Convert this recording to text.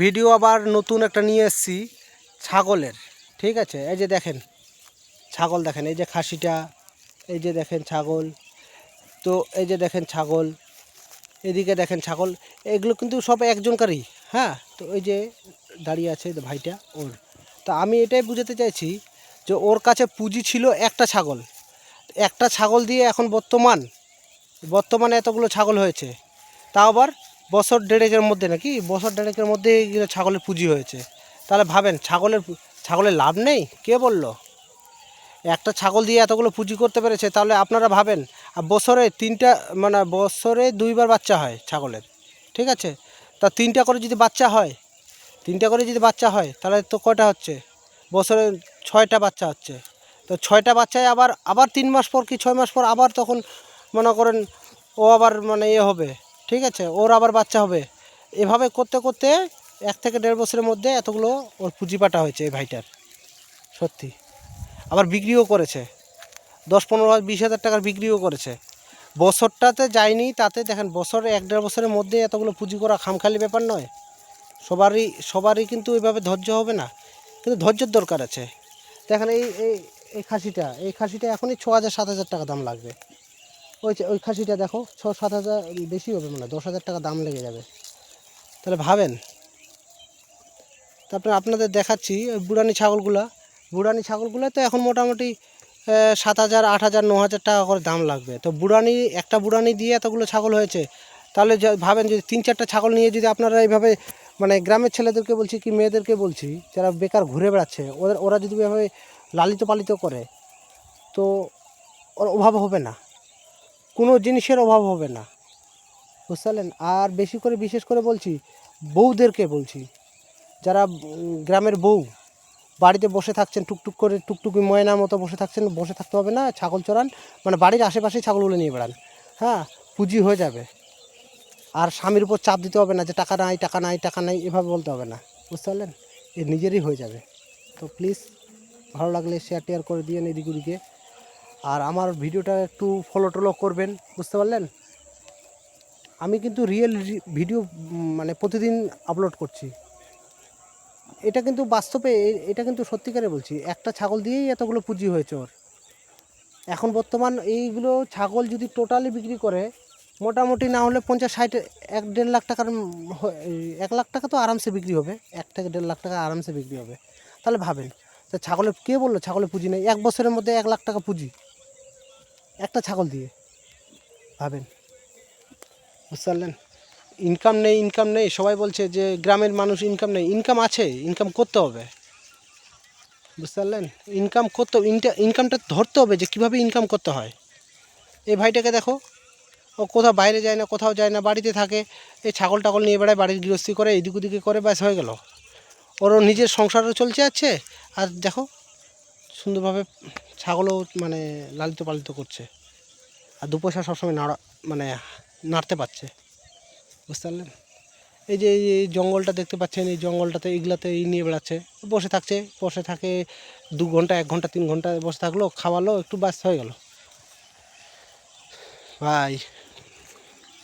Video আবার নতুন একটা নিয়ে এসেছি ছাগলের। ঠিক আছে, এই যে দেখেন ছাগল, দেখেন এই যে খাসিটা, এই যে দেখেন ছাগল, তো এই যে দেখেন ছাগল, এদিকে দেখেন ছাগল, এগুলো কিন্তু সব একজনকারই। হ্যাঁ, তো এই যে দাঁড়িয়ে আছে ভাইটা ওর। তো আমি এটাই বুঝাতে চাইছি যে ওর কাছে পুঁজি ছিল একটা ছাগল দিয়ে এখন বর্তমানে এতগুলো ছাগল হয়েছে, তাও আবার বছর দেড়েকের মধ্যে, নাকি বছর দেড়েকের মধ্যে এগুলো ছাগলের পুঁজি হয়েছে। তাহলে ভাবেন ছাগলের লাভ নেই? কে বলল? একটা ছাগল দিয়ে এতগুলো পুঁজি করতে পেরেছে, তাহলে আপনারা ভাবেন। আর বছরে 2বার বাচ্চা হয় ছাগলের। ঠিক আছে, তা তিনটা করে যদি বাচ্চা হয় তাহলে তো কয়টা হচ্ছে? বছরে 6টা বাচ্চা হচ্ছে। তো 6টা বাচ্চায় আবার 3 মাস পর কি 6 মাস পর আবার তখন মনে করেন ও আবার মানে হবে। ঠিক আছে, ওর আবার বাচ্চা হবে। এভাবে করতে করতে 1 থেকে 1.5 বছরের মধ্যে এতগুলো ওর পুঁজিপাটা হয়েছে এই ভাইটার। সত্যি। আবার বিক্রিও করেছে, 10-15-20 হাজার টাকার বিক্রিও করেছে। বছরটাতে যায়নি, তাতে দেখেন বছরে 1-1.5 বছরের মধ্যে এতগুলো পুঁজি করা খামখালি ব্যাপার নয়। সবারই কিন্তু ওইভাবে ধৈর্য হবে না, কিন্তু ধৈর্যের দরকার আছে। দেখেন এই খাসিটা এখনই 6,000-7,000 টাকা দাম লাগবে। ওই খাসিটা দেখো 6-7 হাজার, বেশি হবে মনে হয়, 10,000 টাকা দাম লেগে যাবে। তাহলে ভাবেন। তারপরে আপনাদের দেখাচ্ছি বুড়ানি ছাগলগুলো তো এখন মোটামুটি 7,000, 8,000, 9,000 টাকা করে দাম লাগবে। তো একটা বুড়ানি দিয়ে এতগুলো ছাগল হয়েছে। তাহলে ভাবেন, যদি 3-4টা ছাগল নিয়ে যদি আপনারা এইভাবে, মানে গ্রামের ছেলেদেরকে বলছি কি মেয়েদেরকে বলছি যারা বেকার ঘুরে বেড়াচ্ছে, ওরা যদি এভাবে লালিত পালিত করে, তো ওর অভাব হবে না, কোনো জিনিসের অভাব হবে না। বুঝতে পারলেন? আর বিশেষ করে বলছি বউদেরকে বলছি, যারা গ্রামের বউ বাড়িতে বসে থাকছেন, টুকটুকি ময়নার মতো বসে থাকতে হবে না, ছাগল চড়ান, মানে বাড়ির আশেপাশেই ছাগলগুলো নিয়ে বেড়ান। হ্যাঁ, পুঁজি হয়ে যাবে। আর স্বামীর উপর চাপ দিতে হবে না যে টাকা নাই এভাবে বলতে হবে না। বুঝতে পারলেন? এ নিজেরই হয়ে যাবে। তো প্লিজ ভালো লাগলে শেয়ার করে দিয়েন এদিক ওদিকে। আর আমার ভিডিওটা একটু ফলো করবেন। বুঝতে পারলেন? আমি কিন্তু রিয়েল ভিডিও মানে প্রতিদিন আপলোড করছি। এটা কিন্তু বাস্তবে, এটা কিন্তু সত্যিকারে বলছি, একটা ছাগল দিয়েই এতগুলো পুঁজি হয়েছে ওর। এখন বর্তমান এইগুলো ছাগল যদি টোটালি বিক্রি করে, মোটামুটি না হলে 50-60, 1-1.5 লাখ টাকার 1 লাখ টাকা তো আরামসে বিক্রি হবে, 1 থেকে 1.5 লাখ টাকা আরামসে বিক্রি হবে। তাহলে ভাবেন, তো কে বললো ছাগলের পুঁজি নেই? 1 বছরের মধ্যে 1 লাখ টাকা পুঁজি একটা ছাগল দিয়ে। ভাবেন। বুঝতে পারলেন? ইনকাম নেই সবাই বলছে যে গ্রামের মানুষ ইনকাম নেই। ইনকাম আছে, ইনকাম করতে হবে। বুঝতে পারলেন? ইনকামটা ধরতে হবে যে কীভাবে ইনকাম করতে হয়। এই ভাইটাকে দেখো, ও কোথাও বাইরে যায় না, কোথাও যায় না, বাড়িতে থাকে, এই ছাগল নিয়ে বেড়ায়, বাড়ির গৃহস্থী করে, এদিক ওদিকে করে, ব্যাস হয়ে গেল। ওরও নিজের সংসারও চলছে যাচ্ছে, আর দেখো সুন্দরভাবে ছাগলও মানে লালিত পালিত করছে, আর 2 পয়সা সবসময় মানে নাড়তে পারছে। বুঝতে পারলেন? এই জঙ্গলটা দেখতে পাচ্ছেন, এই জঙ্গলটাতে এগুলাতে নিয়ে বেড়াচ্ছে, বসে থাকে 2 ঘন্টা, 1 ঘন্টা, 3 ঘন্টা বসে থাকলো, খাওয়ালো একটু, ব্যাস হয়ে গেল। ভাই